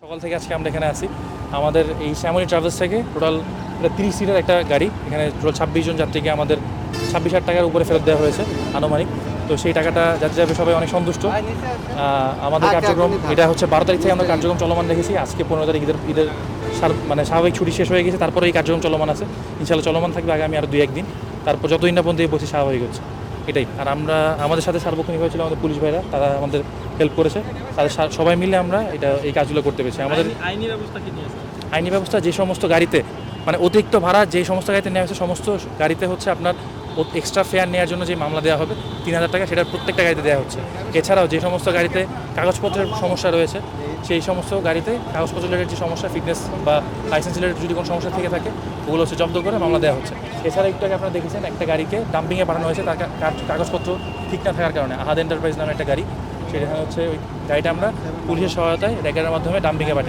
সকাল থেকে আজকে আমরা এখানে আছি। আমাদের এই শ্যামলী ট্রাভেলস থেকে টোটাল 30 সিটের একটা গাড়ি, এখানে টোটাল 26 জন যাত্রীকে আমাদের 26,000 টাকার উপরে ফেরত দেওয়া হয়েছে আনুমানিক। তো সেই টাকাটা যাত্রী যাবে সবাই অনেক সন্তুষ্ট। আমাদের কার্যক্রম এটা হচ্ছে 12 তারিখ থেকে আমরা কার্যক্রম চলমান রেখেছি। আজকে 15 তারিখ ঈদের মানে স্বাভাবিক ছুটি শেষ হয়ে গেছে, তারপরে এই কার্যক্রম চলমান আছে। ইনশাআল্লাহ চলমান থাকবে আগামী আরও 2-1 দিন, তারপর যতদিন না পর্যন্ত এই পরিস্থিতি স্বাভাবিক হচ্ছে। এটাই। আর আমরা আমাদের সাথে সার্বক্ষণিকভাবে ছিল আমাদের পুলিশ ভাইরা, তারা আমাদের হেল্প করেছে। তাদের সবাই মিলে আমরা এই কাজগুলো করতে পেরেছি। আমাদের আইনি ব্যবস্থা কি নিয়েছে? আইনি ব্যবস্থা যে সমস্ত গাড়িতে মানে অতিরিক্ত ভাড়া যে সমস্ত গাড়িতে নেওয়া হয়েছে, সমস্ত গাড়িতে হচ্ছে আপনার এক্সট্রা ফেয়ার নেওয়ার জন্য যে মামলা দেওয়া হবে 3,000 টাকা, সেটা প্রত্যেকটা গাড়িতে দেওয়া হচ্ছে। এছাড়াও যে সমস্ত গাড়িতে কাগজপত্রের সমস্যা রয়েছে, সেই সমস্ত গাড়িতে কাগজপত্র রিলেটেড যে সমস্যা, ফিটনেস বা লাইসেন্স রিলেটেড যদি কোনো সমস্যা থেকে থাকে, ওগুলো হচ্ছে জব্দ করে মামলা দেওয়া হচ্ছে। এছাড়া একটু আগে আপনারা দেখেছেন একটা গাড়িকে ডাম্পিংয়ে পাঠানো হয়েছে তার কাগজপত্র ঠিক না থাকার কারণে। আহাদ এন্টারপ্রাইজ নামে একটা গাড়ি, সেখানে হচ্ছে ওই গাড়িটা আমরা পুলিশের সহায়তায় র্যাগের মাধ্যমে ডাম্পিংয়ে পাঠিয়েছি।